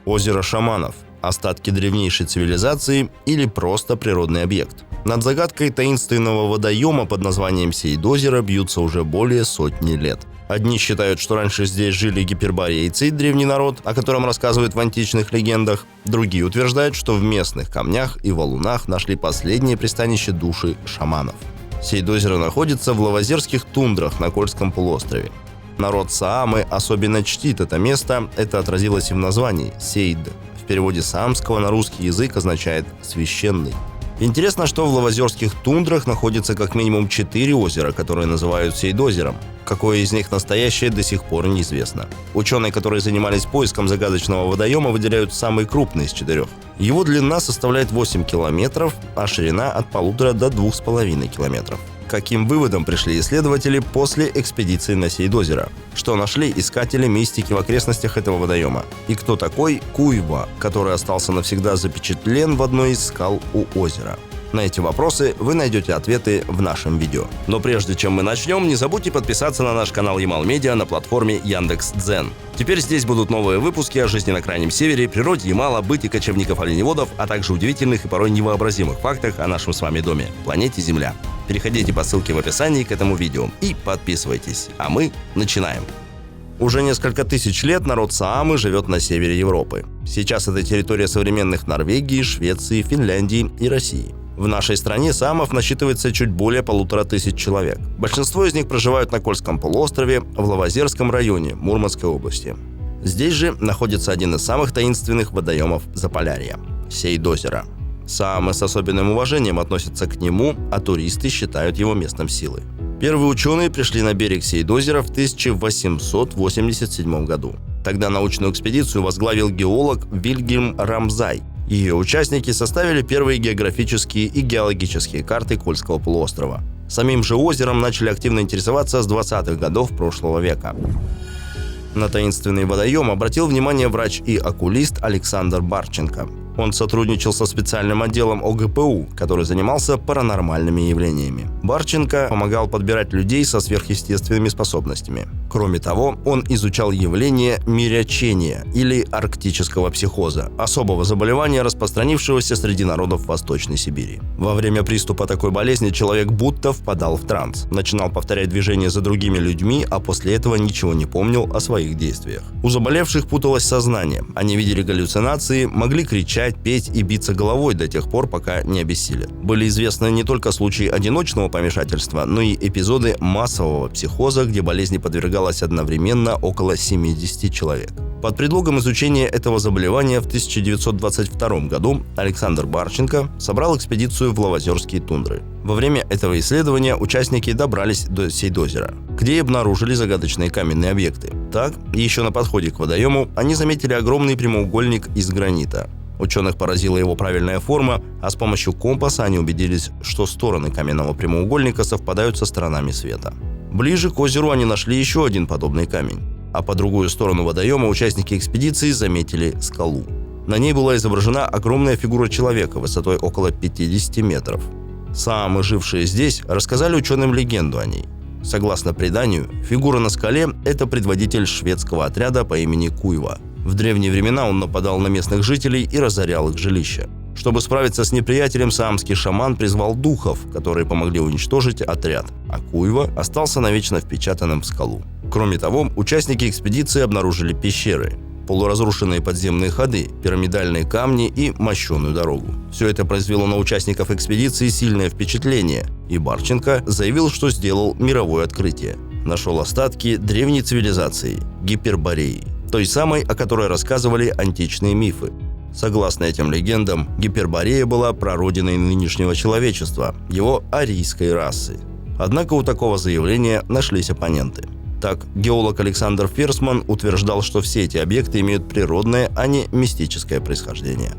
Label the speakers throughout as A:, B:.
A: Озеро шаманов, остатки древнейшей цивилизации или просто природный объект. Над загадкой таинственного водоема под названием Сейдозеро бьются уже более сотни лет. Одни считают, что раньше здесь жили гиперборейцы, древний народ, о котором рассказывают в античных легендах. Другие утверждают, что в местных камнях и валунах нашли последнее пристанище души шаманов. Сейдозеро находится в лавазерских тундрах на Кольском полуострове. Народ Саамы особенно чтит это место, это отразилось и в названии – Сейд. В переводе саамского на русский язык означает «священный». Интересно, что в лавазерских тундрах находится как минимум 4 озера, которые называют Сейдозером. Какое из них настоящее, до сих пор неизвестно. Ученые, которые занимались поиском загадочного водоема, выделяют самый крупный из 4. Его длина составляет 8 километров, а ширина от 1,5 до 2,5 километров. К каким выводам пришли исследователи после экспедиции на Сейдозеро? Что нашли искатели мистики в окрестностях этого водоема? И кто такой Куйва, который остался навсегда запечатлен в одной из скал у озера? На эти вопросы вы найдете ответы в нашем видео. Но прежде чем мы начнем, не забудьте подписаться на наш канал Ямал-Медиа на платформе Яндекс.Дзен. Теперь здесь будут новые выпуски о жизни на Крайнем Севере, природе Ямала, быте кочевников-оленеводов, а также удивительных и порой невообразимых фактах о нашем с вами доме – планете Земля. Переходите по ссылке в описании к этому видео и подписывайтесь. А мы начинаем. Уже несколько тысяч лет народ Саамы живет на севере Европы. Сейчас это территория современных Норвегии, Швеции, Финляндии и России. В нашей стране саамов насчитывается чуть более 1500 человек. Большинство из них проживают на Кольском полуострове в Лавазерском районе Мурманской области. Здесь же находится один из самых таинственных водоемов Заполярья – Сейдозеро. Саамы с особенным уважением относятся к нему, а туристы считают его местом силы. Первые ученые пришли на берег Сейдозеро в 1887 году. Тогда научную экспедицию возглавил геолог Вильгельм Рамсай. Ее участники составили первые географические и геологические карты Кольского полуострова. Самим же озером начали активно интересоваться с 20-х годов прошлого века. На таинственный водоем обратил внимание врач и окулист Александр Барченко. Он сотрудничал со специальным отделом ОГПУ, который занимался паранормальными явлениями. Барченко помогал подбирать людей со сверхъестественными способностями. Кроме того, он изучал явление мирячения или арктического психоза, особого заболевания, распространившегося среди народов Восточной Сибири. Во время приступа такой болезни человек будто впадал в транс, начинал повторять движения за другими людьми, а после этого ничего не помнил о своих действиях. У заболевших путалось сознание, они видели галлюцинации, могли кричать, петь и биться головой до тех пор, пока не обессилят. Были известны не только случаи одиночного помешательства, но и эпизоды массового психоза, где болезни подвергалось одновременно около 70 человек. Под предлогом изучения этого заболевания в 1922 году Александр Барченко собрал экспедицию в лавазерские тундры. Во время этого исследования участники добрались до Сейдозеро, где и обнаружили загадочные каменные объекты. Так, еще на подходе к водоему они заметили огромный прямоугольник из гранита. Ученых поразила его правильная форма, а с помощью компаса они убедились, что стороны каменного прямоугольника совпадают со сторонами света. Ближе к озеру они нашли еще один подобный камень, а по другую сторону водоема участники экспедиции заметили скалу. На ней была изображена огромная фигура человека высотой около 50 метров. Саамы, жившие здесь, рассказали ученым легенду о ней. Согласно преданию, фигура на скале – это предводитель шведского отряда по имени Куйва. В древние времена он нападал на местных жителей и разорял их жилища. Чтобы справиться с неприятелем, саамский шаман призвал духов, которые помогли уничтожить отряд, а Куйва остался навечно впечатанным в скалу. Кроме того, участники экспедиции обнаружили пещеры, полуразрушенные подземные ходы, пирамидальные камни и мощеную дорогу. Все это произвело на участников экспедиции сильное впечатление, и Барченко заявил, что сделал мировое открытие. Нашел остатки древней цивилизации – Гипербореи, той самой, о которой рассказывали античные мифы. Согласно этим легендам, Гиперборея была прародиной нынешнего человечества, его арийской расы. Однако у такого заявления нашлись оппоненты. Так, геолог Александр Ферсман утверждал, что все эти объекты имеют природное, а не мистическое происхождение.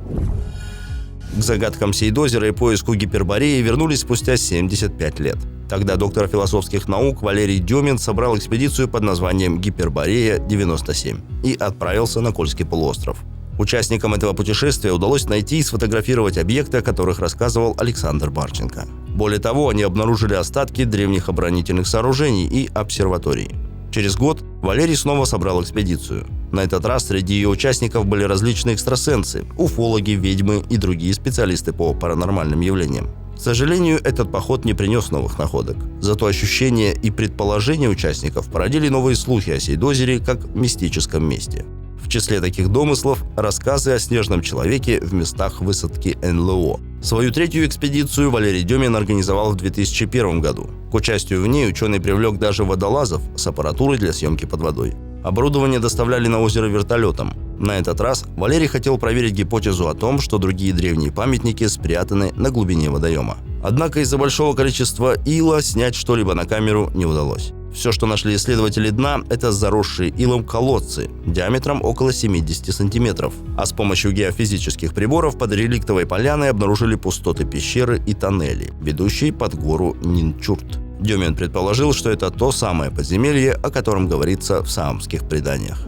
A: К загадкам Сейдозеро и поиску Гипербореи вернулись спустя 75 лет. Тогда доктор философских наук Валерий Демин собрал экспедицию под названием «Гиперборея-97» и отправился на Кольский полуостров. Участникам этого путешествия удалось найти и сфотографировать объекты, о которых рассказывал Александр Барченко. Более того, они обнаружили остатки древних оборонительных сооружений и обсерваторий. Через год Валерий снова собрал экспедицию. На этот раз среди ее участников были различные экстрасенсы, уфологи, ведьмы и другие специалисты по паранормальным явлениям. К сожалению, этот поход не принес новых находок. Зато ощущения и предположения участников породили новые слухи о Сейдозере как мистическом месте. В числе таких домыслов – рассказы о снежном человеке в местах высадки НЛО. Свою третью экспедицию Валерий Демин организовал в 2001 году. К участию в ней ученый привлек даже водолазов с аппаратурой для съемки под водой. Оборудование доставляли на озеро вертолетом. На этот раз Валерий хотел проверить гипотезу о том, что другие древние памятники спрятаны на глубине водоема. Однако из-за большого количества ила снять что-либо на камеру не удалось. Все, что нашли исследователи дна, это заросшие илом колодцы диаметром около 70 сантиметров. А с помощью геофизических приборов под реликтовой поляной обнаружили пустоты пещеры и тоннели, ведущие под гору Нинчурт. Демин предположил, что это то самое подземелье, о котором говорится в саамских преданиях.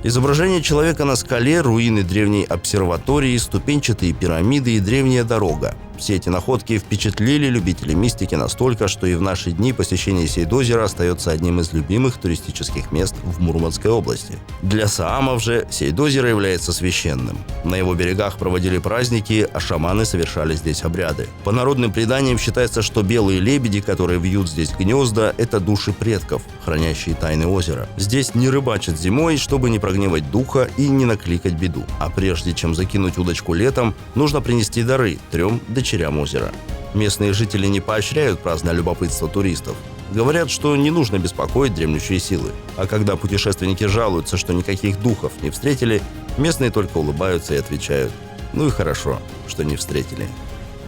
A: Изображение человека на скале, руины древней обсерватории, ступенчатые пирамиды и древняя дорога. Все эти находки впечатлили любителей мистики настолько, что и в наши дни посещение Сейдозера остается одним из любимых туристических мест в Мурманской области. Для саамов же Сейдозеро является священным. На его берегах проводили праздники, а шаманы совершали здесь обряды. По народным преданиям считается, что белые лебеди, которые вьют здесь гнезда, это души предков, хранящие тайны озера. Здесь не рыбачат зимой, чтобы не прогневать духа и не накликать беду. А прежде чем закинуть удочку летом, нужно принести дары 3 дочерям озера. Местные жители не поощряют праздное любопытство туристов. Говорят, что не нужно беспокоить дремлющие силы. А когда путешественники жалуются, что никаких духов не встретили, местные только улыбаются и отвечают: ну и хорошо, что не встретили.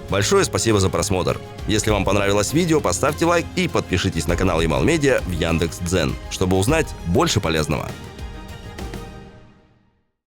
A: Большое спасибо за просмотр. Если вам понравилось видео, поставьте лайк и подпишитесь на канал Ямал Медиа в Яндекс.Дзен, чтобы узнать больше полезного.